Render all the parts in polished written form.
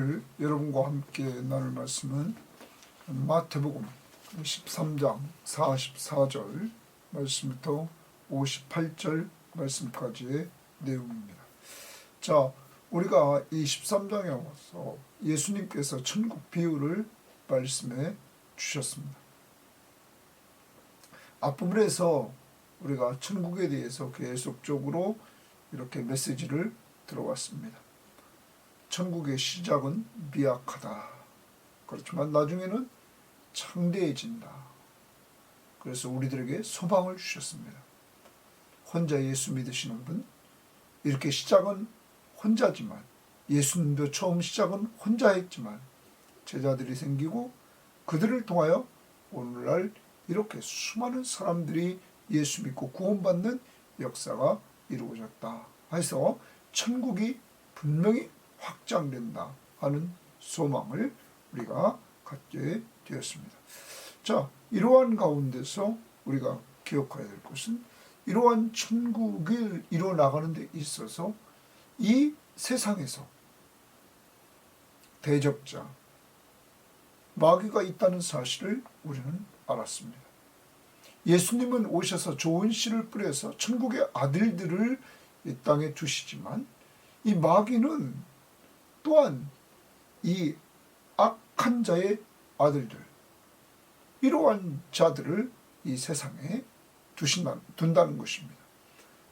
오늘 여러분과 함께 나눌 말씀은 마태복음 13장 44절 말씀부터 58절 말씀까지의 내용입니다. 자, 우리가 이 13장에 와서 예수님께서 천국 비유를 말씀해 주셨습니다. 앞부분에서 우리가 천국에 대해서 계속적으로 이렇게 메시지를 들어왔습니다. 천국의 시작은 미약하다. 그렇지만 나중에는 창대해진다. 그래서 우리들에게 소망을 주셨습니다. 혼자 예수 믿으시는 분, 이렇게 시작은 혼자지만, 예수님도 처음 시작은 혼자 했지만 제자들이 생기고 그들을 통하여 오늘날 이렇게 수많은 사람들이 예수 믿고 구원받는 역사가 이루어졌다. 해서 천국이 분명히 확장된다 하는 소망을 우리가 갖게 되었습니다. 자, 이러한 가운데서 우리가 기억해야 될 것은 이러한 천국을 이뤄나가는 데 있어서 이 세상에서 대적자, 마귀가 있다는 사실을 우리는 알았습니다. 예수님은 오셔서 좋은 씨를 뿌려서 천국의 아들들을 이 땅에 두시지만 이 마귀는 또한 이 악한 자의 아들들, 이러한 자들을 이 세상에 둔다는 것입니다.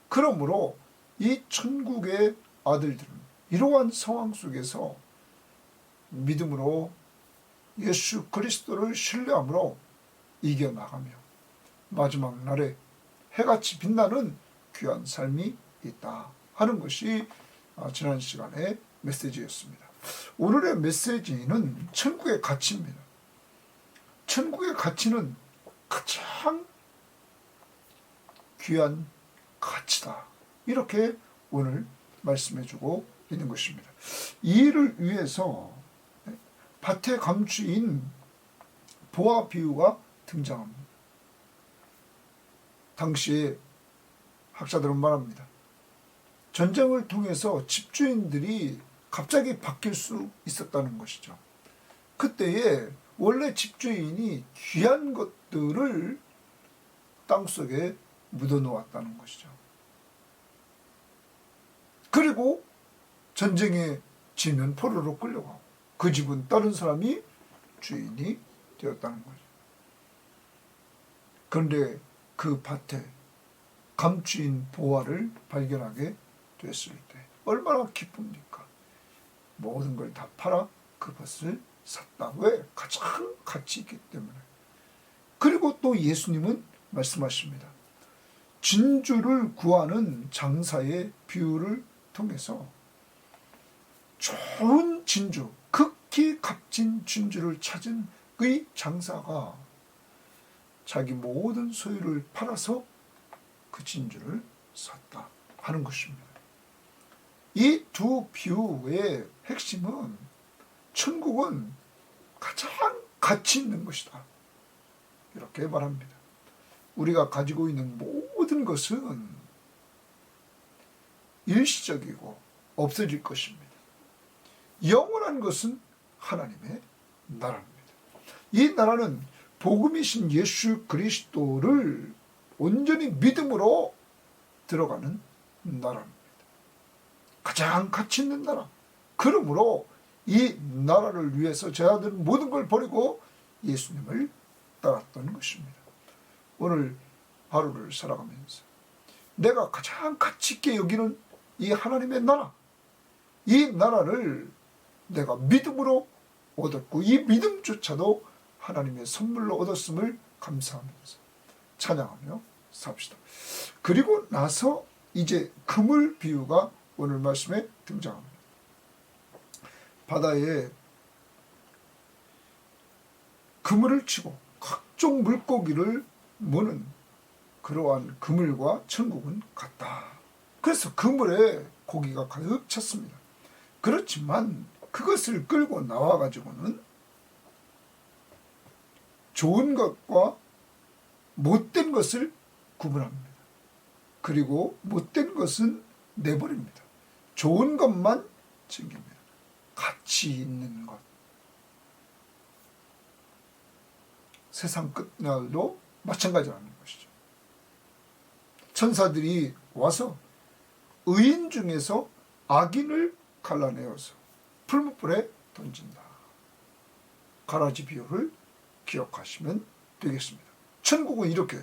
그러므로 이 천국의 아들들은 이러한 상황 속에서 믿음으로 예수 그리스도를 신뢰함으로 이겨나가며 마지막 날에 해같이 빛나는 귀한 삶이 있다 하는 것이 지난 시간에 메시지였습니다. 오늘의 메시지는 천국의 가치입니다. 천국의 가치는 가장 귀한 가치다. 이렇게 오늘 말씀해주고 있는 것입니다. 이 일을 위해서 밭의 감추인 보아 비유가 등장합니다. 당시에 학자들은 말합니다. 전쟁을 통해서 집주인들이 갑자기 바뀔 수 있었다는 것이죠. 그때에 원래 집주인이 귀한 것들을 땅속에 묻어놓았다는 것이죠. 그리고 전쟁에 지면 포로로 끌려가고 그 집은 다른 사람이 주인이 되었다는 거죠. 그런데 그 밭에 감추인 보화를 발견하게 됐을 때 얼마나 기쁩니까? 모든 걸 다 팔아 그 밭을 샀다. 왜? 가장 가치 있기 때문에. 그리고 또 예수님은 말씀하십니다. 진주를 구하는 장사의 비유를 통해서 좋은 진주, 극히 값진 진주를 찾은 그 장사가 자기 모든 소유를 팔아서 그 진주를 샀다 하는 것입니다. 이 두 비유의 핵심은 천국은 가장 가치 있는 것이다. 이렇게 말합니다. 우리가 가지고 있는 모든 것은 일시적이고 없어질 것입니다. 영원한 것은 하나님의 나라입니다. 이 나라는 복음이신 예수 그리스도를 온전히 믿음으로 들어가는 나라입니다. 가장 가치 있는 나라. 그러므로 이 나라를 위해서 제자들은 모든 걸 버리고 예수님을 따랐던 것입니다. 오늘 하루를 살아가면서 내가 가장 가치 있게 여기는 이 하나님의 나라, 이 나라를 내가 믿음으로 얻었고 이 믿음조차도 하나님의 선물로 얻었음을 감사하면서 찬양하며 삽시다. 그리고 나서 이제 그물 비유가 오늘 말씀에 등장합니다. 바다에 그물을 치고 각종 물고기를 무는 그러한 그물과 천국은 같다. 그래서 그물에 고기가 가득 찼습니다. 그렇지만 그것을 끌고 나와가지고는 좋은 것과 못된 것을 구분합니다. 그리고 못된 것은 내버립니다. 좋은 것만 챙깁니다. 같이 있는 것. 세상 끝날도 마찬가지라는 것이죠. 천사들이 와서 의인 중에서 악인을 갈라내어서 풀무불에 던진다. 가라지 비유를 기억하시면 되겠습니다. 천국은 이렇게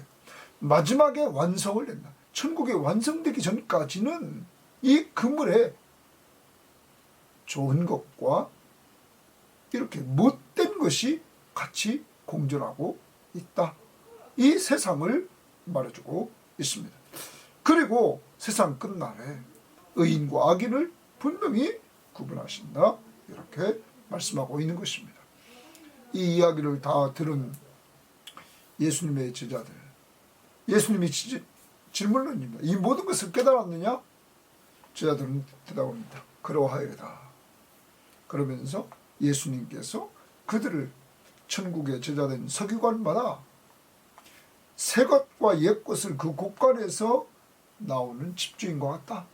마지막에 완성을 낸다. 천국이 완성되기 전까지는 이 그물에 좋은 것과 이렇게 못된 것이 같이 공존하고 있다. 이 세상을 말해주고 있습니다. 그리고 세상 끝날에 의인과 악인을 분명히 구분하신다. 이렇게 말씀하고 있는 것입니다. 이 이야기를 다 들은 예수님의 제자들, 예수님이 질문을 합니다. 이 모든 것을 깨달았느냐? 제자들은 대답합니다. 그러하여다. 그러면서 예수님께서 그들을 천국의 제자된 서기관마다 새 것과 옛 것을 그 곳간에서 나오는 집주인과 같다.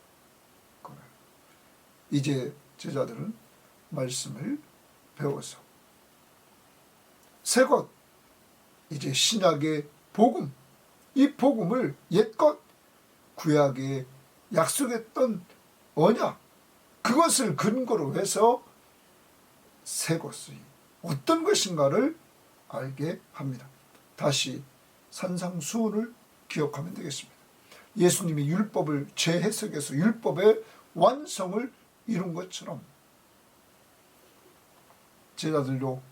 이제 제자들은 말씀을 배워서 새 것, 이제 신약의 복음, 이 복음을 옛것, 구약에 약속했던 언약, 그것을 근거로 해서 새 것이 어떤 것인가를 알게 합니다. 다시 산상수훈을 기억하면 되겠습니다. 예수님이 율법을 재해석해서 율법의 완성을 이룬 것처럼 제자들도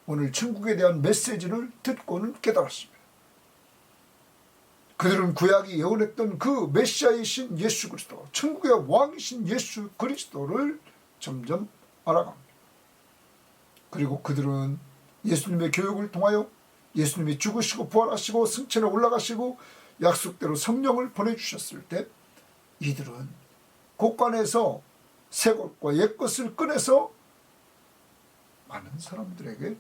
오늘 천국에 대한 메시지를 듣고는 깨달았습니다. 그들은 구약이 예언했던 그 메시아이신 예수 그리스도, 천국의 왕이신 예수 그리스도를 점점 알아갑니다. 그리고 그들은 예수님의 교육을 통하여 예수님이 죽으시고 부활하시고 승천에 올라가시고 약속대로 성령을 보내주셨을 때 이들은 곳간에서 새 것과 옛 것을 꺼내서 많은 사람들에게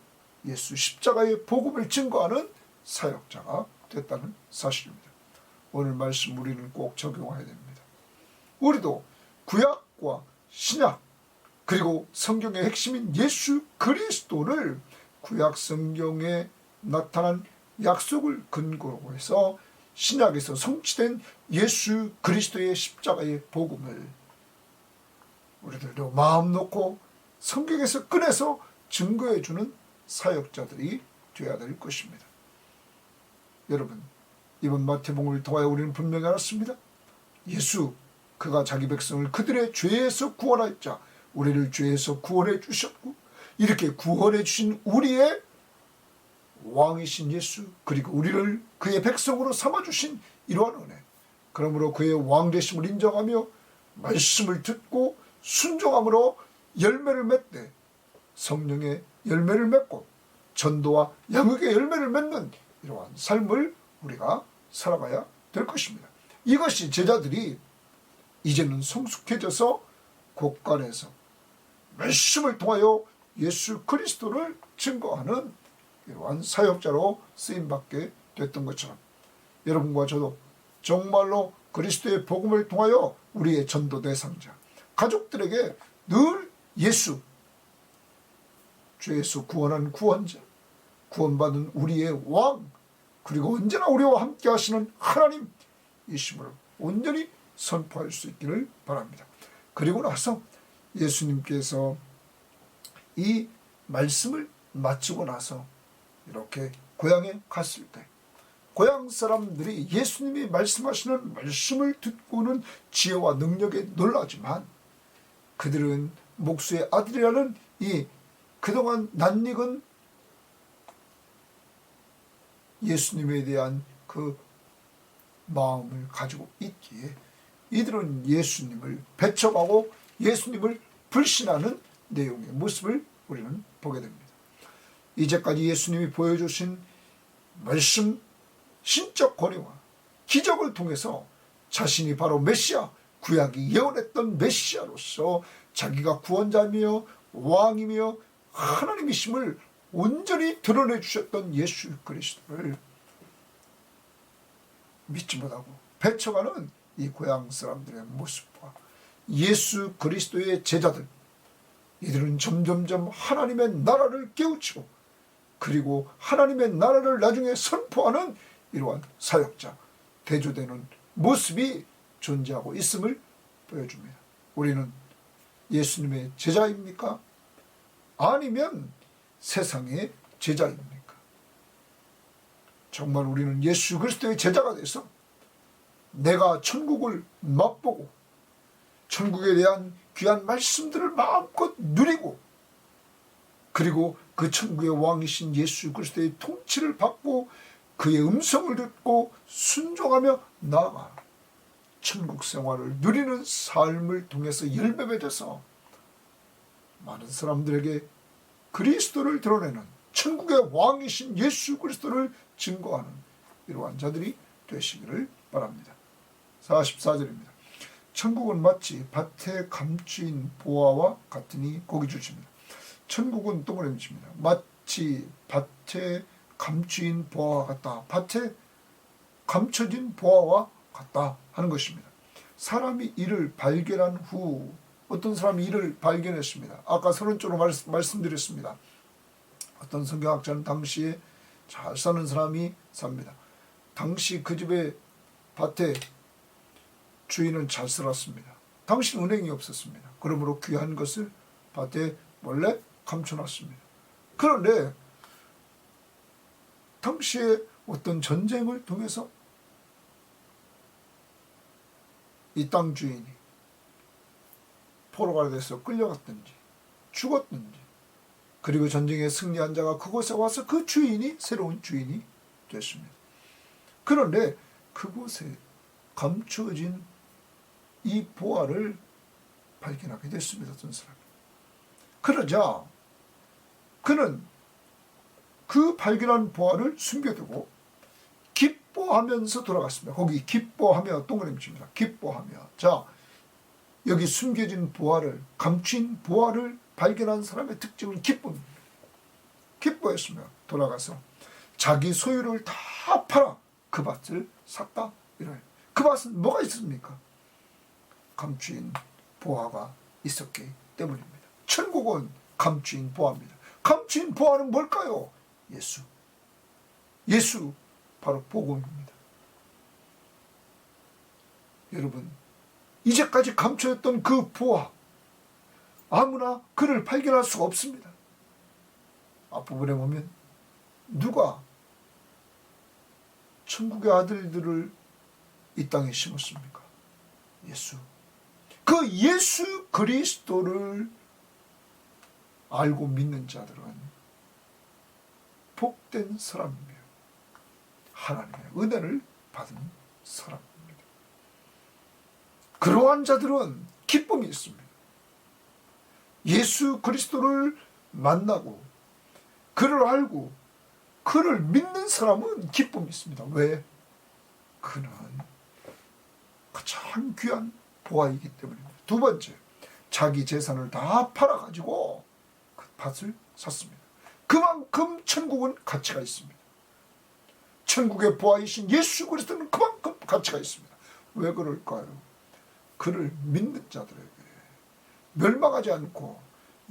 예수 십자가의 복음을 증거하는 사역자가 됐다는 사실입니다. 오늘 말씀 우리는 꼭 적용해야 됩니다. 우리도 구약과 신약 그리고 성경의 핵심인 예수 그리스도를 구약 성경에 나타난 약속을 근거로 해서 신약에서 성취된 예수 그리스도의 십자가의 복음을 우리들도 마음 놓고 성경에서 꺼내서 증거해주는 사역자들이 되어야 될 것입니다. 여러분, 이번 마태복음을 통하여 우리는 분명히 알았습니다. 예수, 그가 자기 백성을 그들의 죄에서 구원할 자, 우리를 죄에서 구원해 주셨고 이렇게 구원해 주신 우리의 왕이신 예수, 그리고 우리를 그의 백성으로 삼아주신 이러한 은혜, 그러므로 그의 왕되심을 인정하며 말씀을 듣고 순종함으로 열매를 맺되 성령의 열매를 맺고 전도와 양육의 열매를 맺는 이러한 삶을 우리가 살아가야 될 것입니다. 이것이 제자들이 이제는 성숙해져서 곳간에서 말씀을 통하여 예수 그리스도를 증거하는 이러한 사역자로 쓰임받게 됐던 것처럼 여러분과 저도 정말로 그리스도의 복음을 통하여 우리의 전도 대상자, 가족들에게 늘 예수, 죄에서 구원한 구원자, 구원받은 우리의 왕, 그리고 언제나 우리와 함께 하시는 하나님, 이심을 온전히 선포할 수 있기를 바랍니다. 그리고 나서 예수님께서 이 말씀을 마치고 나서 이렇게 고향에 갔을 때 고향 사람들이 예수님이 말씀하시는 말씀을 듣고는 지혜와 능력에 놀라지만 그들은 목수의 아들이라는 이 그동안 낯익은 예수님에 대한 그 마음을 가지고 있기에 이들은 예수님을 배척하고 예수님을 불신하는 내용의 모습을 우리는 보게 됩니다. 이제까지 예수님이 보여주신 말씀, 신적 권위와 기적을 통해서 자신이 바로 메시아, 구약이 예언했던 메시아로서 자기가 구원자며 왕이며 하나님이심을 온전히 드러내 주셨던 예수 그리스도를 믿지 못하고 배척하는 이 고향 사람들의 모습과 예수 그리스도의 제자들, 이들은 점점점 하나님의 나라를 깨우치고 그리고 하나님의 나라를 나중에 선포하는 이러한 사역자, 대조되는 모습이 존재하고 있음을 보여줍니다. 우리는 예수님의 제자입니까? 아니면 세상의 제자입니까? 정말 우리는 예수 그리스도의 제자가 돼서 내가 천국을 맛보고 천국에 대한 귀한 말씀들을 마음껏 누리고 그리고 그 천국의 왕이신 예수 그리스도의 통치를 받고 그의 음성을 듣고 순종하며 나아가 천국 생활을 누리는 삶을 통해서 열매맺어서 많은 사람들에게 그리스도를 드러내는 천국의 왕이신 예수 그리스도를 증거하는 이러한 자들이 되시기를 바랍니다. 44절입니다. 천국은 마치 밭에 감추인 보화와 같으니 고기 주십니다. 천국은 동그라미 칩니다. 마치 밭에 감추인 보화와 같다. 밭에 감춰진 보화와 같다 하는 것입니다. 사람이 이를 발견한 후 어떤 사람이 이를 발견했습니다. 아까 서론적으로 말씀드렸습니다. 어떤 성경학자는 당시에 잘 사는 사람이 삽니다. 당시 그 집의 밭에 주인은 잘 살았습니다. 당시 은행이 없었습니다. 그러므로 귀한 것을 밭에 몰래 감춰놨습니다. 그런데 당시에 어떤 전쟁을 통해서 이 땅 주인이 포로가 돼서 끌려갔든지 죽었든지 그리고 전쟁에 승리한 자가 그곳에 와서 그 주인이 새로운 주인이 됐습니다. 그런데 그곳에 감추어진 이 보화를 발견하게 됐습니다. 어떤 사람이. 그러자 그는 그 발견한 보화를 숨겨두고 기뻐하면서 돌아갔습니다. 거기 기뻐하며 동그라미 칩니다. 기뻐하며. 자, 여기 숨겨진 보화를, 감춘 보화를 발견한 사람의 특징은 기쁨입니다. 기뻐했으며 돌아가서 자기 소유를 다 팔아 그 밭을 샀다. 이래요. 그 밭은 뭐가 있습니까? 감추인 보화가 있었기 때문입니다. 천국은 감추인 보화입니다. 감추인 보화는 뭘까요? 예수. 예수 바로 복음입니다. 여러분, 이제까지 감춰졌던 그 보화 아무나 그를 발견할 수가 없습니다. 앞부분에 보면 누가 천국의 아들들을 이 땅에 심었습니까? 예수. 그 예수 그리스도를 알고 믿는 자들은 복된 사람이며 하나님의 은혜를 받은 사람입니다. 그러한 자들은 기쁨이 있습니다. 예수 그리스도를 만나고 그를 알고 그를 믿는 사람은 기쁨이 있습니다. 왜? 그는 가장 귀한 보화이기 때문입니다. 두 번째, 자기 재산을 다 팔아가지고 그 밭을 샀습니다. 그만큼 천국은 가치가 있습니다. 천국의 보화이신 예수 그리스도는 그만큼 가치가 있습니다. 왜 그럴까요? 그를 믿는 자들에게 멸망하지 않고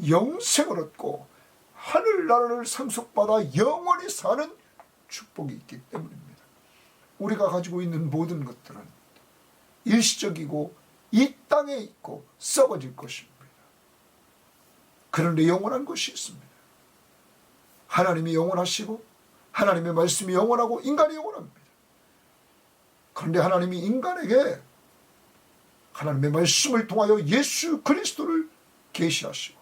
영생을 얻고 하늘나라를 상속받아 영원히 사는 축복이 있기 때문입니다. 우리가 가지고 있는 모든 것들은 일시적이고 이 땅에 있고 썩어질 것입니다. 그런데 영원한 것이 있습니다. 하나님이 영원하시고 하나님의 말씀이 영원하고 인간이 영원합니다. 그런데 하나님이 인간에게 하나님의 말씀을 통하여 예수 그리스도를 계시하시고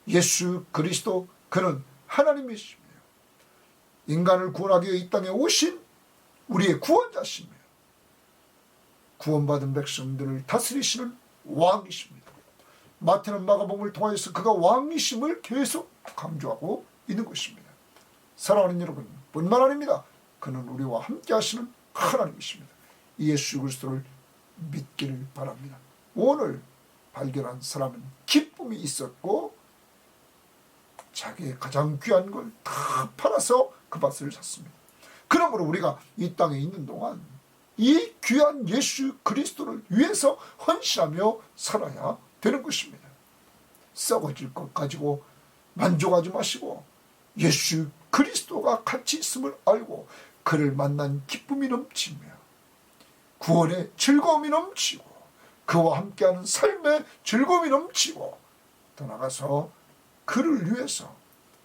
예수 그리스도 그는 하나님이시며 인간을 구원하기 위해 이 땅에 오신 우리의 구원자시며 구원받은 백성들을 다스리시는 왕이십니다. 마태는 마가복음을 통하여서 그가 왕이심을 계속 강조하고 있는 것입니다. 사랑하는 여러분, 뿐만 아닙니다. 그는 우리와 함께 하시는 하나님이십니다. 예수 그리스도를 믿기를 바랍니다. 오늘 발견한 사람은 기쁨이 있었고 자기의 가장 귀한 걸 다 팔아서 그 밭을 샀습니다. 그러므로 우리가 이 땅에 있는 동안 이 귀한 예수 그리스도를 위해서 헌신하며 살아야 되는 것입니다. 썩어질 것 가지고 만족하지 마시고 예수 그리스도가 같이 있음을 알고 그를 만난 기쁨이 넘치며 구원의 즐거움이 넘치고 그와 함께하는 삶의 즐거움이 넘치고 더 나아가서 그를 위해서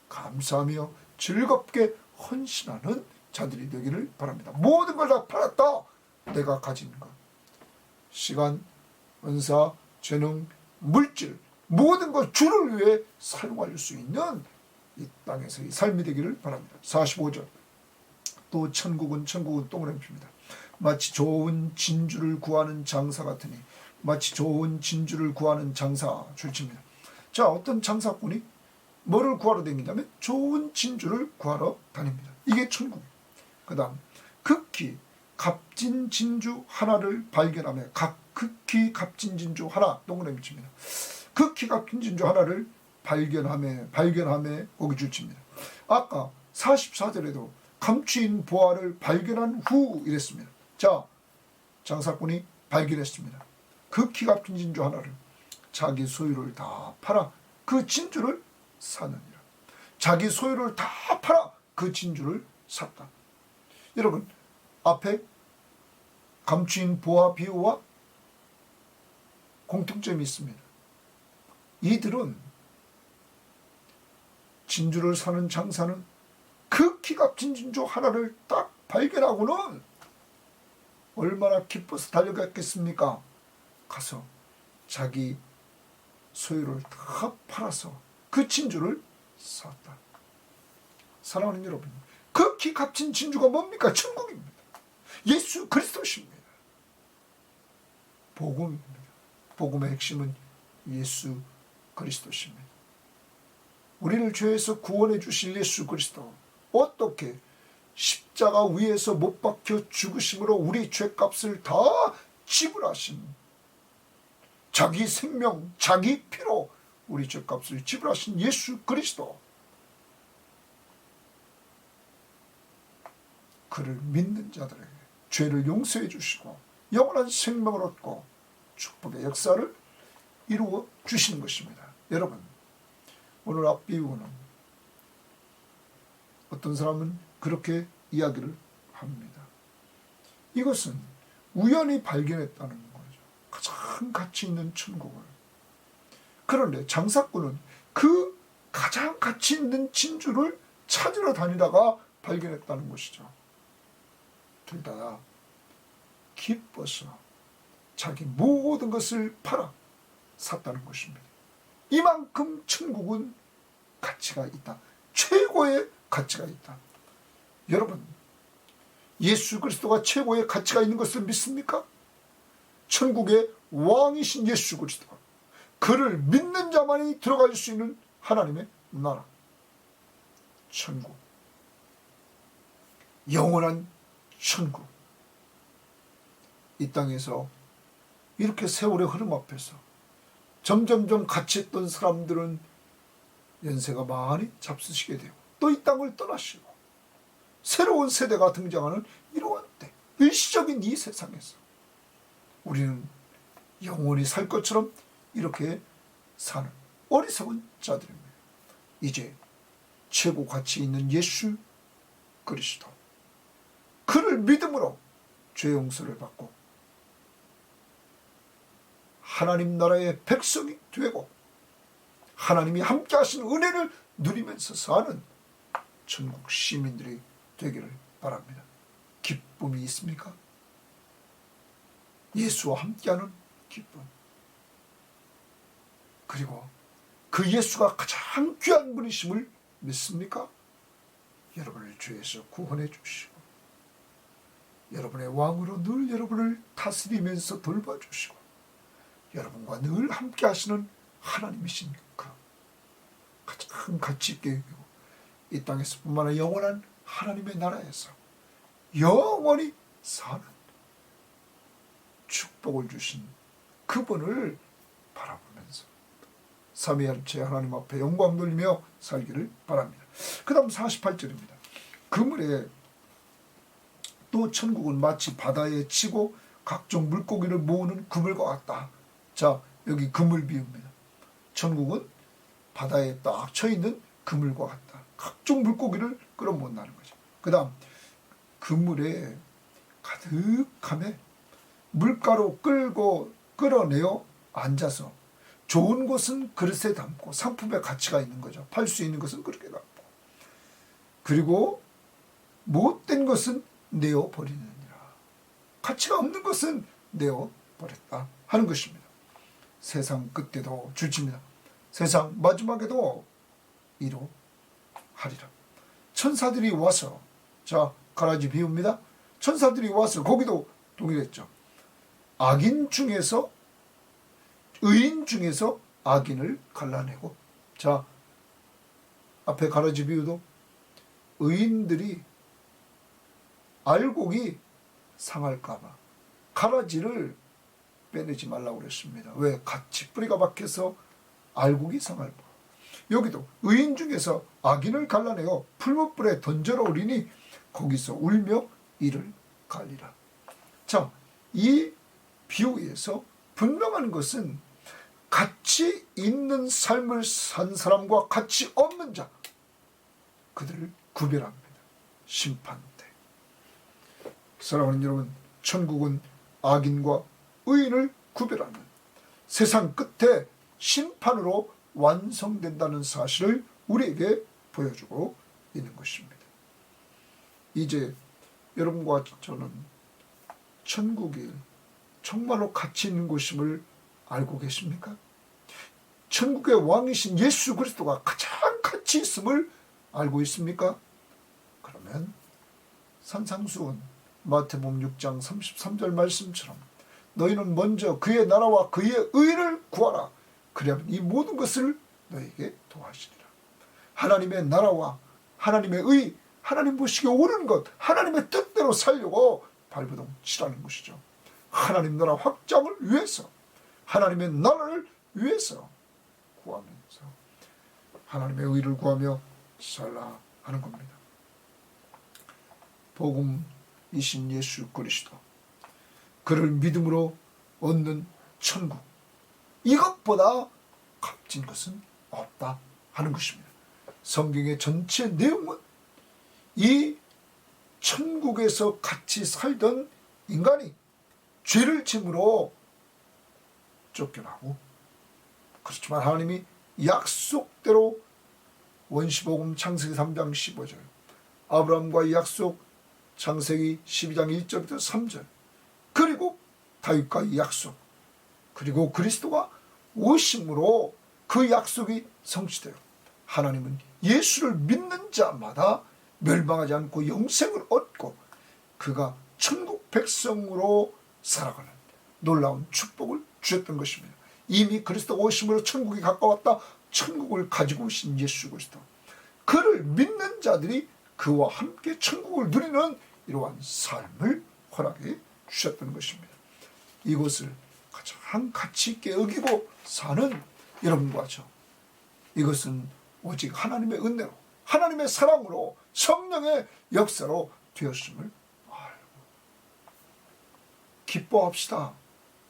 감사하며 즐겁게 헌신하는 자들이 되기를 바랍니다. 모든 걸 다 팔았다. 내가 가진 것, 시간, 은사, 재능, 물질, 모든 걸 주를 위해 사용할 수 있는 이 땅에서의 삶이 되기를 바랍니다. 45절. 또 천국은 동그라미입니다. 마치 좋은 진주를 구하는 장사 같으니, 마치 좋은 진주를 구하는 장사 줄칩니다. 자, 어떤 장사꾼이 뭐를 구하러 다니냐면 좋은 진주를 구하러 다닙니다. 이게 천국이에요. 그 다음 극히 값진 진주 하나를 발견하며, 극히 값진 진주 하나 동그라미 칩니다. 극히 값진 진주 하나를 발견하며 거기 줄칩니다. 아까 44절에도 감추인 보화를 발견한 후 이랬습니다. 자, 장사꾼이 발견했습니다. 극히 값진 진주 하나를, 자기 소유를 다 팔아 그 진주를 사느니라. 자기 소유를 다 팔아 그 진주를 샀다. 여러분, 앞에 감추인 보화 비유와 공통점이 있습니다. 이들은, 진주를 사는 장사는 극히 값진 진주 하나를 딱 발견하고는 얼마나 기뻐서 달려갔겠습니까? 가서 자기 소유를 다 팔아서 그 진주를 샀다. 사랑하는 여러분, 극히 값진 진주가 뭡니까? 천국입니다. 예수 그리스도십니다. 복음입니다. 복음의 핵심은 예수 그리스도십니다. 우리를 죄에서 구원해 주실 예수 그리스도, 어떻게 십자가 위에서 못 박혀 죽으심으로 우리 죄값을 다 지불하신, 자기 생명, 자기 피로 우리 죄값을 지불하신 예수 그리스도, 그를 믿는 자들에게 죄를 용서해 주시고 영원한 생명을 얻고 축복의 역사를 이루어 주시는 것입니다. 여러분, 오늘 앞비유는 어떤 사람은 그렇게 이야기를 합니다. 이것은 우연히 발견했다는 거죠. 가장 가치 있는 천국을. 그런데 장사꾼은 그 가장 가치 있는 진주를 찾으러 다니다가 발견했다는 것이죠. 둘 다 기뻐서 자기 모든 것을 팔아 샀다는 것입니다. 이만큼 천국은 가치가 있다. 최고의 가치가 있다. 여러분, 예수 그리스도가 최고의 가치가 있는 것을 믿습니까? 천국의 왕이신 예수 그리스도, 그를 믿는 자만이 들어갈 수 있는 하나님의 나라, 천국, 영원한 천국. 이 땅에서 이렇게 세월의 흐름 앞에서 점점점 같이 했던 사람들은 연세가 많이 잡수시게 되고 또 이 땅을 떠나시고 새로운 세대가 등장하는 이러한 때, 일시적인 이 세상에서 우리는 영원히 살 것처럼 이렇게 사는 어리석은 자들입니다. 이제 최고 가치 있는 예수 그리스도, 그를 믿음으로 죄 용서를 받고 하나님 나라의 백성이 되고 하나님이 함께 하시는 은혜를 누리면서 사는 천국 시민들이 되기를 바랍니다. 기쁨이 있습니까? 예수와 함께하는 기쁨. 그리고 그 예수가 가장 귀한 분이심을 믿습니까? 여러분을 죄에서 구원해 주시고 여러분의 왕으로 늘 여러분을 다스리면서 돌봐주시고 여러분과 늘 함께 하시는 하나님이신 그 가장 가치 있게 여기고 이 땅에서 뿐만 아니라 영원한 하나님의 나라에서 영원히 사는 축복을 주신 그분을 바라보면서 삼위일체 하나님 앞에 영광 돌리며 살기를 바랍니다. 그 다음 48절입니다. 그물에 또 천국은 마치 바다에 치고 각종 물고기를 모으는 그물과 같다. 자, 여기 그물 비유입니다. 천국은 바다에 딱 쳐있는 그물과 같다. 각종 물고기를 끌어모은다는 거죠. 그 다음 그물에 가득함에 물가로 끌어내어 앉아서 좋은 것은 그릇에 담고 상품의 가치가 있는 거죠. 팔 수 있는 것은 그렇게 담고, 그리고 못된 것은 내어버리느니라. 가치가 없는 것은 내어버렸다 하는 것입니다. 세상 끝에도 줄칩니다. 세상 마지막에도 이루하리라. 천사들이 와서, 자, 가라지 비웁니다. 천사들이 와서, 거기도 동일했죠. 악인 중에서, 의인 중에서 악인을 갈라내고, 자, 앞에 가라지 비유도 의인들이 알곡이 상할까봐 가라지를 빼내지 말라고 그랬습니다. 왜? 같이 뿌리가 박혀서 알곡이 상할까. 여기도 의인 중에서 악인을 갈라내어 풀무불에 던져놓으리니 거기서 울며 이를 갈리라. 자, 이 비유에서 분명한 것은 가치 있는 삶을 산 사람과 가치 없는 자, 그들을 구별합니다. 심판 때. 사랑하는 여러분, 천국은 악인과 의인을 구별하는 세상 끝에 심판으로 완성된다는 사실을 우리에게 보여주고 있는 것입니다. 이제 여러분과 저는 천국이 정말로 가치 있는 곳임을 알고 계십니까? 천국의 왕이신 예수 그리스도가 가장 가치 있음을 알고 있습니까? 그러면 산상수훈 마태복음 6장 33절 말씀처럼 너희는 먼저 그의 나라와 그의 의를 구하라. 그리하면 이 모든 것을 너에게 도와주시리라. 하나님의 나라와 하나님의 의, 하나님 보시기에 옳은 것, 하나님의 뜻대로 살려고 발버둥 치라는 것이죠. 하나님 나라 확장을 위해서, 하나님의 나라를 위해서 구하면서 하나님의 의를 구하며 살라 하는 겁니다. 복음이신 예수 그리스도, 그를 믿음으로 얻는 천국, 이것보다 값진 것은 없다 하는 것입니다. 성경의 전체 내용은 이 천국에서 같이 살던 인간이 죄를 짐으로 쫓겨나고, 그렇지만 하나님이 약속대로 원시복음 창세기 3장 15절, 아브라함과의 약속 창세기 12장 1절부터 3절, 그리고 다윗과의 약속, 그리고 그리스도가 오심으로 그 약속이 성취돼요. 하나님은 예수를 믿는 자마다 멸망하지 않고 영생을 얻고 그가 천국 백성으로 살아가는 놀라운 축복을 주셨던 것입니다. 이미 그리스도가 오심으로 천국이 가까웠다. 천국을 가지고 오신 예수 그리스도, 그를 믿는 자들이 그와 함께 천국을 누리는 이러한 삶을 허락해 주셨던 것입니다. 이것을 가장 가치 있게 여기고 사는 여러분과 저, 이것은 오직 하나님의 은혜로, 하나님의 사랑으로, 성령의 역사로 되었음을 알고 기뻐합시다.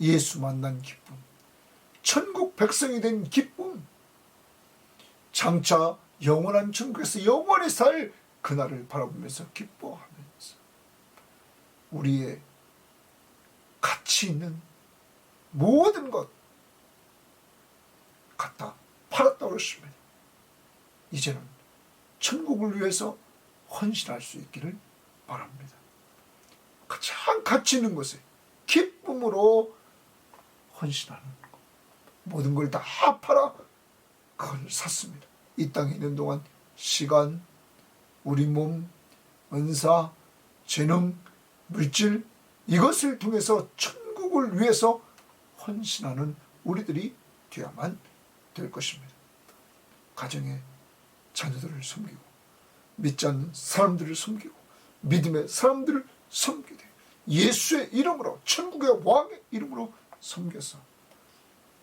예수 만난 기쁨, 천국 백성이 된 기쁨, 장차 영원한 천국에서 영원히 살 그날을 바라보면서 기뻐하면서 우리의 가치 있는 모든 것 갖다 팔았다고 그랬습니다. 이제는 천국을 위해서 헌신할 수 있기를 바랍니다. 가장 가치 있는 것에 기쁨으로 헌신하는 것, 모든 걸 다 팔아 그걸 샀습니다. 이 땅에 있는 동안 시간, 우리 몸, 은사, 재능, 물질, 이것을 통해서 천국을 위해서 헌신하는 우리들이 되어야만 될 것입니다. 가정의 자녀들을 섬기고, 믿지 않는 사람들을 섬기고, 믿음의 사람들을 섬기되, 예수의 이름으로, 천국의 왕의 이름으로 섬겨서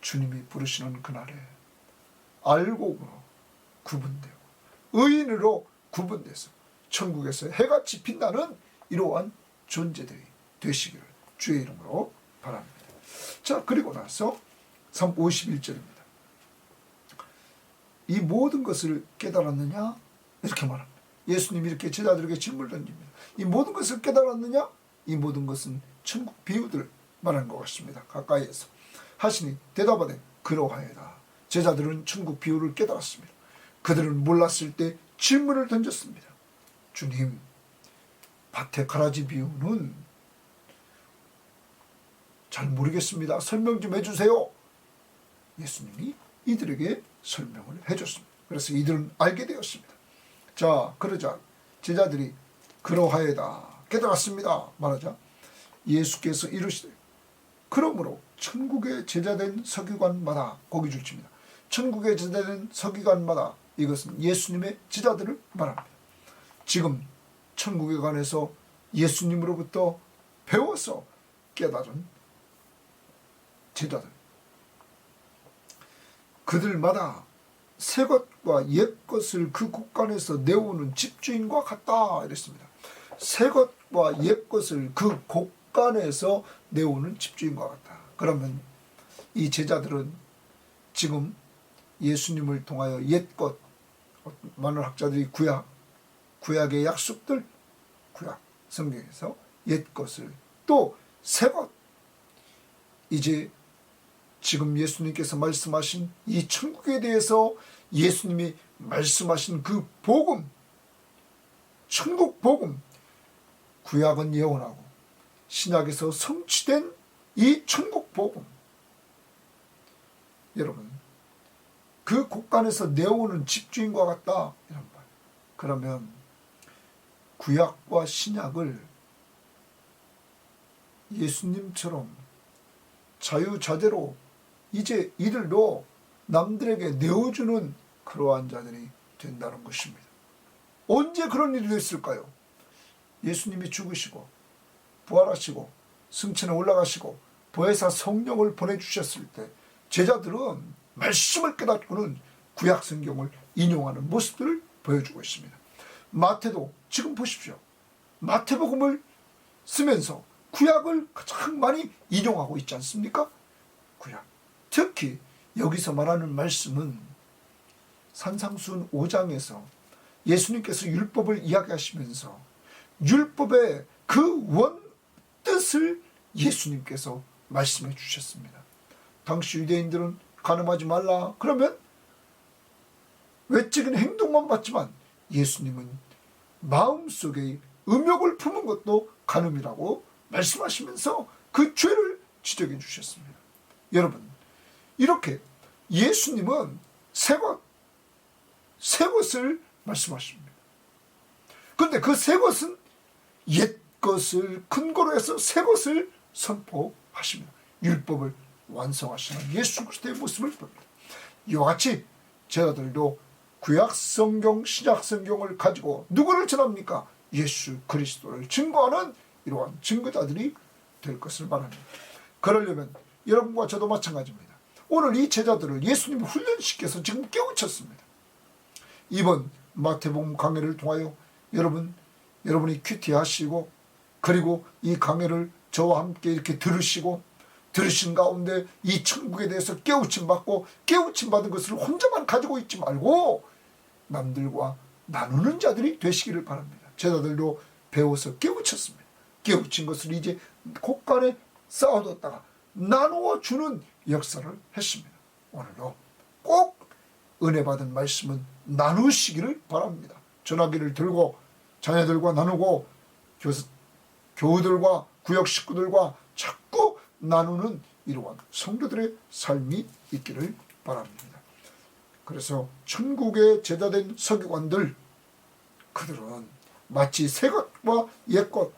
주님이 부르시는 그날에 알곡으로 구분되고 의인으로 구분돼서 천국에서 해같이 빛나는 이러한 존재들이 되시기를 주의 이름으로 바랍니다. 자, 그리고 나서 51절입니다. 이 모든 것을 깨달았느냐? 이렇게 말합니다. 예수님이 이렇게 제자들에게 질문을 던집니다. 이 모든 것을 깨달았느냐? 이 모든 것은 천국 비유들 말하는 것 같습니다. 가까이에서 하시니 대답하되 그러하여다. 제자들은 천국 비유를 깨달았습니다. 그들은 몰랐을 때 질문을 던졌습니다. 주님, 밭의 가라지 비유는 잘 모르겠습니다. 설명 좀 해주세요. 예수님이 이들에게 설명을 해줬습니다. 그래서 이들은 알게 되었습니다. 자, 그러자 제자들이 그러하여다 깨달았습니다 말하자 예수께서 이르시되 그러므로 천국의 제자된 서기관마다 고기 줄칩니다. 천국의 제자된 서기관마다 이것은 예수님의 제자들을 말합니다. 지금 천국에 관해서 예수님으로부터 배워서 깨달은 제자들, 그들마다 새 것과 옛 것을 그 곳간에서 내오는 집주인과 같다 이랬습니다. 새 것과 옛 것을 그 곳간에서 내오는 집주인과 같다. 그러면 이 제자들은 지금 예수님을 통하여 옛 것, 많은 학자들이 구약의 약속들, 구약 성경에서 옛 것을 또 새 것, 이제 지금 예수님께서 말씀하신 이 천국에 대해서 예수님이 말씀하신 그 복음, 천국 복음, 구약은 예언하고 신약에서 성취된 이 천국 복음, 여러분 그 곳간에서 내오는 집주인과 같다 이런 말. 그러면 구약과 신약을 예수님처럼 자유자재로 이제 이들도 남들에게 내어주는 그러한 자들이 된다는 것입니다. 언제 그런 일이 됐을까요? 예수님이 죽으시고 부활하시고 승천에 올라가시고 보혜사 성령을 보내주셨을 때 제자들은 말씀을 깨닫고는 구약 성경을 인용하는 모습들을 보여주고 있습니다. 마태도 지금 보십시오. 마태복음을 쓰면서 구약을 가장 많이 인용하고 있지 않습니까? 구약. 특히 여기서 말하는 말씀은 산상수훈 5장에서 예수님께서 율법을 이야기하시면서 율법의 그 원뜻을 예수님께서 말씀해 주셨습니다. 당시 유대인들은 간음하지 말라. 그러면 외적인 행동만 봤지만 예수님은 마음속에 음욕을 품은 것도 간음이라고 말씀하시면서 그 죄를 지적해 주셨습니다. 여러분, 이렇게 예수님은 새 것을 말씀하십니다. 그런데 그 새 것은 옛 것을 근거로 해서 새 것을 선포하십니다. 율법을 완성하시는 예수 그리스도의 모습을 봅니다. 이와 같이 제자들도 구약 성경, 신약 성경을 가지고 누구를 전합니까? 예수 그리스도를 증거하는 이러한 증거자들이 될 것을 말합니다. 그러려면 여러분과 저도 마찬가지입니다. 오늘 이 제자들을 예수님이 훈련시켜서 지금 깨우쳤습니다. 이번 마태복음 강해를 통하여 여러분이 큐티하시고 그리고 이 강해를 저와 함께 이렇게 들으신 가운데 이 천국에 대해서 깨우침 받고 깨우침 받은 것을 혼자만 가지고 있지 말고 남들과 나누는 자들이 되시기를 바랍니다. 제자들도 배워서 깨우쳤습니다. 깨우친 것을 이제 곳간에 쌓아뒀다가 나누어 주는 역사를 했습니다. 오늘도 꼭 은혜 받은 말씀은 나누시기를 바랍니다. 전화기를 들고 자녀들과 나누고 교우들과 구역 식구들과 자꾸 나누는 이러한 성도들의 삶이 있기를 바랍니다. 그래서 천국의 제자된 서기관들, 그들은 마치 새 것과 옛 것,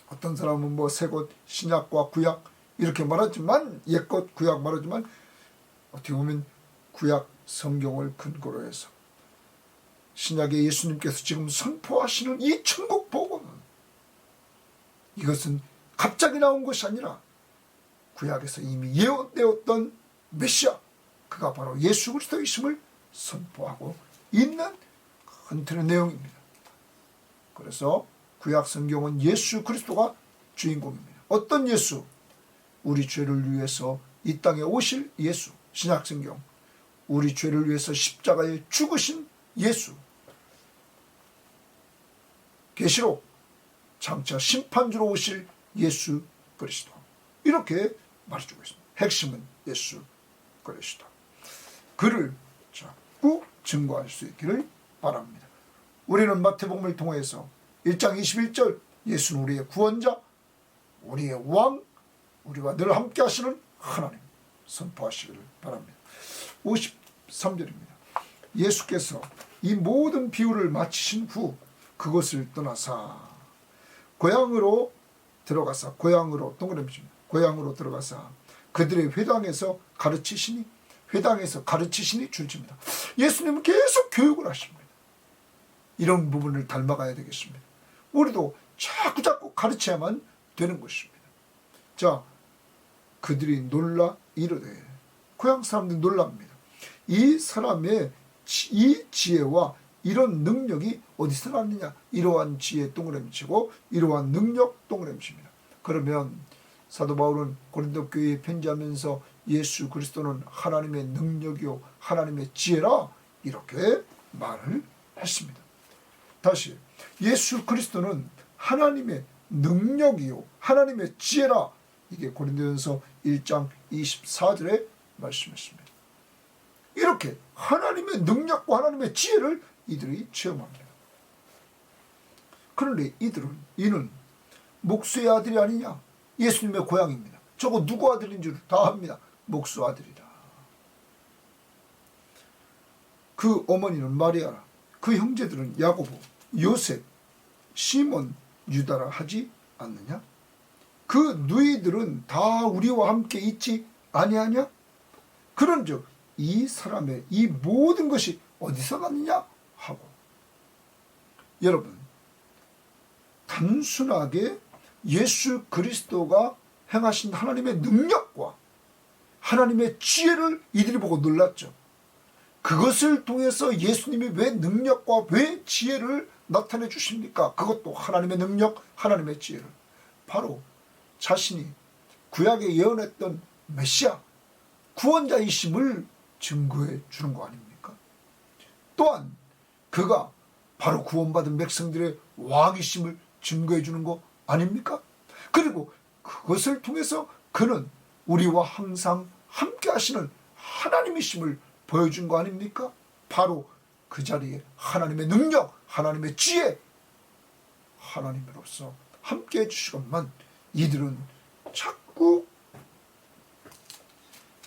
어떤 사람은 뭐 새 것, 신약과 구약 이렇게 말하지만 옛 것, 구약 말하지만 어떻게 보면 구약 성경을 근거로 해서 신약의 예수님께서 지금 선포하시는 이 천국 복음, 이것은 갑자기 나온 것이 아니라 구약에서 이미 예언되었던 메시아, 그가 바로 예수 그리스도이심을 선포하고 있는 큰 틀의 내용입니다. 그래서 구약 성경은 예수 그리스도가 주인공입니다. 어떤 예수? 우리 죄를 위해서 이 땅에 오실 예수. 신약 성경 우리 죄를 위해서 십자가에 죽으신 예수. 계시록 장차 심판주로 오실 예수 그리스도. 이렇게 말해주고 있습니다. 핵심은 예수 그리스도. 그를 자꾸 증거할 수 있기를 바랍니다. 우리는 마태복음을 통해서 1장 21절 예수는 우리의 구원자, 우리의 왕, 우리와 늘 함께 하시는 하나님 선포하시기를 바랍니다. 53절입니다. 예수께서 이 모든 비유를 마치신 후 그것을 떠나사 고향으로 들어가사, 고향으로 동그라미 칩니다. 고향으로 들어가사 그들의 회당에서 가르치시니, 회당에서 가르치시니 줄칩니다. 예수님은 계속 교육을 하십니다. 이런 부분을 닮아가야 되겠습니다. 우리도 자꾸 가르쳐야만 되는 것입니다. 자, 그들이 놀라 이르되, 고향 사람들이 놀랍니다. 이 사람의 이 지혜와 이런 능력이 어디서 났느냐? 이러한 지혜 동그라미 치고 이러한 능력 동그라미 칩니다. 그러면 사도 바울은 고린도 교회에 편지하면서 예수 그리스도는 하나님의 능력이요 하나님의 지혜라 이렇게 말을 했습니다. 다시 예수 그리스도는 하나님의 능력이요 하나님의 지혜라, 이게 고린도전서 1장 24절에 말씀했습니다. 이렇게 하나님의 능력과 하나님의 지혜를 이들이 체험합니다. 그런데 이는 목수의 아들이 아니냐? 예수님의 고향입니다. 저거 누구 아들인 줄 다 압니다. 목수 아들이라. 그 어머니는 마리아라. 그 형제들은 야고보, 요셉, 시몬, 유다라 하지 않느냐? 그 누이들은 다 우리와 함께 있지 아니하냐? 그런즉 이 사람의 이 모든 것이 어디서 났느냐 하고. 여러분, 단순하게 예수 그리스도가 행하신 하나님의 능력과 하나님의 지혜를 이들이 보고 놀랐죠. 그것을 통해서 예수님이 왜 능력과 왜 지혜를 나타내 주십니까? 그것도 하나님의 능력, 하나님의 지혜를. 바로 자신이 구약에 예언했던 메시아, 구원자이심을 증거해 주는 거 아닙니까? 또한 그가 바로 구원받은 백성들의 왕이심을 증거해 주는 거 아닙니까? 그리고 그것을 통해서 그는 우리와 항상 함께 하시는 하나님이심을 보여준 거 아닙니까? 바로 그 자리에 하나님의 능력, 하나님의 지혜, 하나님으로서 함께 해주시건만 이들은 자꾸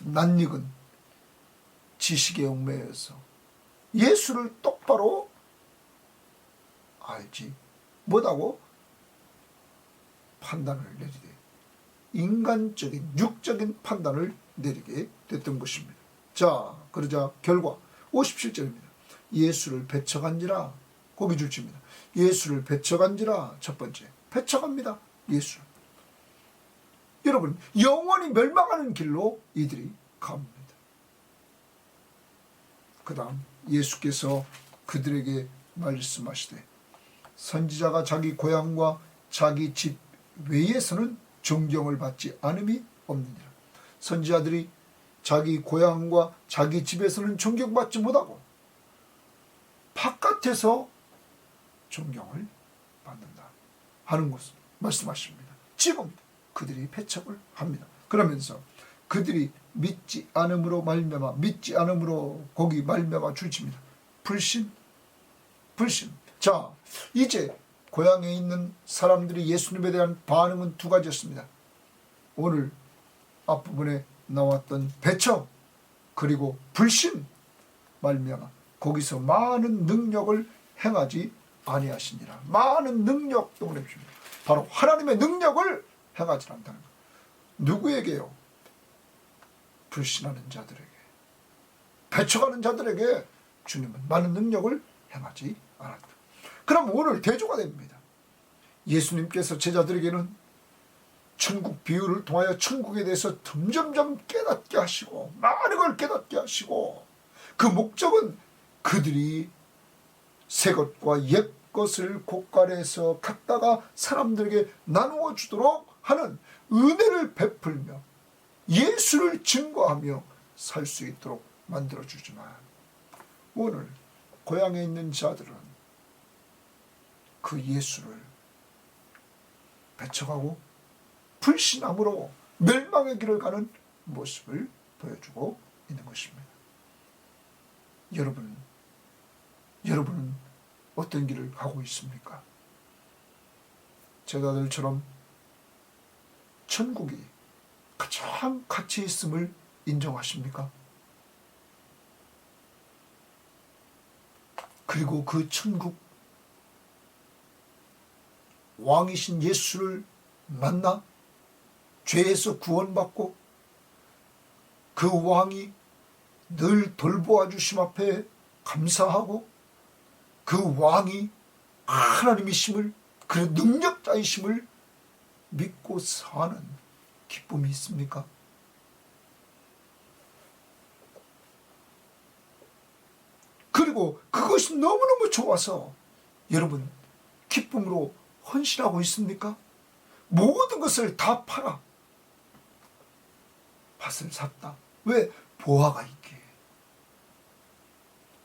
낯익은 지식에 얽매여서 예수를 똑바로 알지 못하고 판단을 내리되 인간적인 육적인 판단을 내리게 됐던 것입니다. 자, 그러자 결과 57절입니다. 예수를 배척한지라, 거기 줄칩니다. 예수를 배척한지라. 첫 번째, 배척합니다. 예수. 여러분, 영원히 멸망하는 길로 이들이 갑니다. 그 다음 예수께서 그들에게 말씀하시되 선지자가 자기 고향과 자기 집 외에서는 존경을 받지 않음이 없느니라. 선지자들이 자기 고향과 자기 집에서는 존경받지 못하고 바깥에서 존경을 받는다 하는 것을 말씀하십니다. 지금 그들이 배척을 합니다. 그러면서 그들이 믿지 않음으로 말미암아, 믿지 않음으로 거기 말미암아 줄칩니다. 불신. 자, 이제 고향에 있는 사람들이 예수님에 대한 반응은 두 가지였습니다. 오늘 앞부분에 나왔던 배척 그리고 불신 말미암아 거기서 많은 능력을 행하지 아니하시니라. 많은 능력 동그라미입니다. 바로 하나님의 능력을 행하지 않는다는 것. 누구에게요? 불신하는 자들에게, 배척하는 자들에게 주님은 많은 능력을 행하지 않았다. 그럼 오늘 대조가 됩니다. 예수님께서 제자들에게는 천국 비유를 통하여 천국에 대해서 점점점 깨닫게 하시고 많은 걸 깨닫게 하시고, 그 목적은 그들이 새 것과 옛 것을 곳간에서 갖다가 사람들에게 나누어 주도록 하는 은혜를 베풀며 예수를 증거하며 살 수 있도록 만들어주지만 오늘 고향에 있는 자들은 그 예수를 배척하고 불신함으로 멸망의 길을 가는 모습을 보여주고 있는 것입니다. 여러분은 어떤 길을 가고 있습니까? 제자들처럼 천국이 가장 가치 있음을 인정하십니까? 그리고 그 천국 왕이신 예수를 만나 죄에서 구원받고 그 왕이 늘 돌보아 주심 앞에 감사하고 그 왕이 하나님이심을, 그 능력자이심을 믿고 사는 기쁨이 있습니까? 그리고 그것이 너무너무 좋아서 여러분 기쁨으로 헌신하고 있습니까? 모든 것을 다 팔아 밭을 샀다. 왜? 보화가 있게.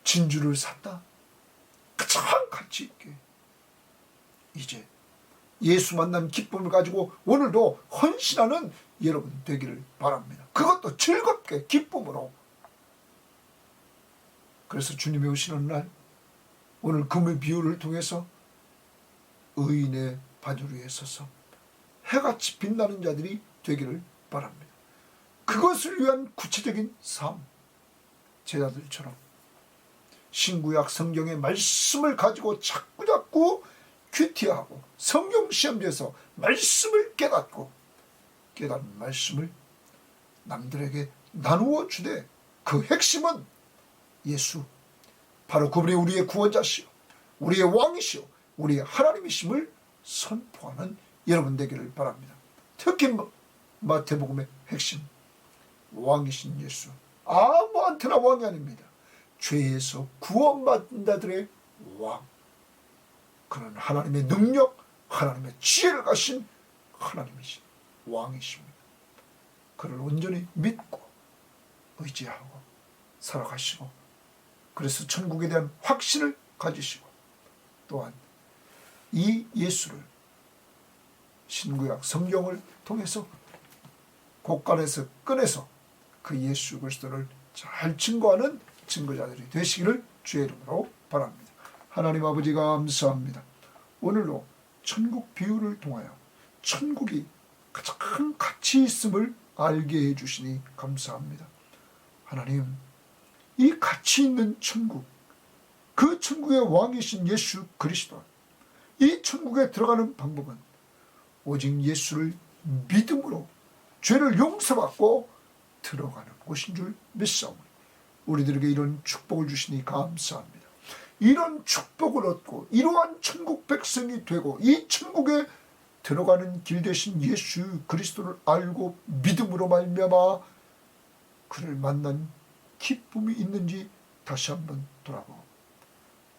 진주를 샀다. 가장 가치 있게. 이제 예수 만난 기쁨을 가지고 오늘도 헌신하는 여러분 되기를 바랍니다. 그것도 즐겁게 기쁨으로. 그래서 주님이 오시는 날 오늘 금의 비유를 통해서 의인의 바늘 위에 서서 해같이 빛나는 자들이 되기를 바랍니다. 그것을 위한 구체적인 삶, 제자들처럼 신구약 성경의 말씀을 가지고 자꾸자꾸 큐티하고 성경 시험지에서 말씀을 깨닫고 깨달은 말씀을 남들에게 나누어 주되 그 핵심은 예수, 바로 그분이 우리의 구원자시오, 우리의 왕이시오, 우리의 하나님이심을 선포하는 여러분 되기를 바랍니다. 특히 마태복음의 핵심, 왕이신 예수, 아무한테나 왕이 아닙니다. 죄에서 구원받은 자들의 왕, 그는 하나님의 능력, 하나님의 지혜를 가신 하나님이신 왕이십니다. 그를 온전히 믿고 의지하고 살아가시고, 그래서 천국에 대한 확신을 가지시고, 또한 이 예수를 신구약 성경을 통해서 곳간에서 꺼내서 그 예수 그리스도를 잘 증거하는 증거자들이 되시기를 주의 이름으로 바랍니다. 하나님 아버지 감사합니다. 오늘도 천국 비유를 통하여 천국이 가장 가치 있음을 알게 해주시니 감사합니다. 하나님, 이 가치 있는 천국, 그 천국의 왕이신 예수 그리스도, 이 천국에 들어가는 방법은 오직 예수를 믿음으로 죄를 용서받고 들어가는 곳인 줄 믿사오니 우리들에게 이런 축복을 주시니 감사합니다. 이런 축복을 얻고 이러한 천국 백성이 되고 이 천국에 들어가는 길 대신 예수 그리스도를 알고 믿음으로 말미암아 그를 만난 기쁨이 있는지 다시 한번 돌아보고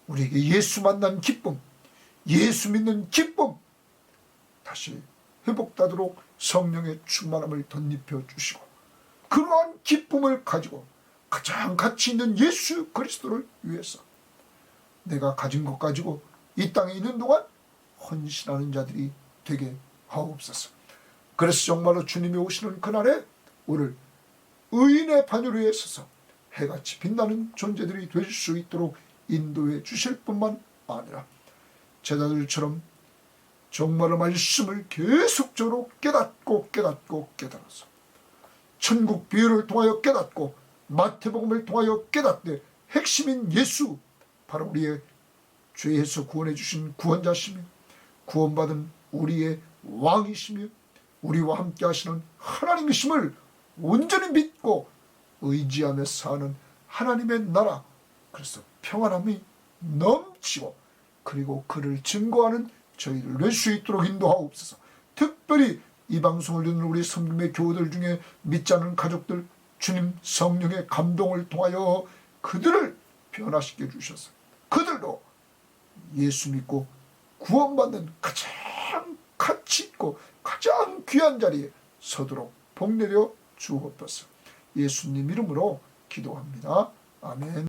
우리에게 예수 만난 기쁨, 예수 믿는 기쁨 다시 회복되도록 성령의 충만함을 덧입혀 주시고 그러한 기쁨을 가지고 가장 가치 있는 예수 그리스도를 위해서 내가 가진 것 가지고 이 땅에 있는 동안 헌신하는 자들이 되게 하옵소서. 그래서 정말로 주님이 오시는 그날에 오늘 의인의 바늘 위에 서서 해같이 빛나는 존재들이 될 수 있도록 인도해 주실 뿐만 아니라 제자들처럼 정말로 말씀을 계속적으로 깨달아서 천국 비유를 통하여 깨닫고 마태복음을 통하여 깨닫되 핵심인 예수, 바로 우리의 죄에서 구원해 주신 구원자시며 구원받은 우리의 왕이시며 우리와 함께 하시는 하나님이심을 온전히 믿고 의지하며 사는 하나님의 나라, 그래서 평안함이 넘치고 그리고 그를 증거하는 저희를 낼 수 있도록 인도하옵소서. 특별히 이 방송을 듣는 우리 성김의 교우들 중에 믿지 않는 가족들, 주님 성령의 감동을 통하여 그들을 변화시켜 주셔서 그들도 예수 믿고 구원받는 가장 가치 있고 가장 귀한 자리에 서도록 복내려 주옵소서. 예수님 이름으로 기도합니다. 아멘.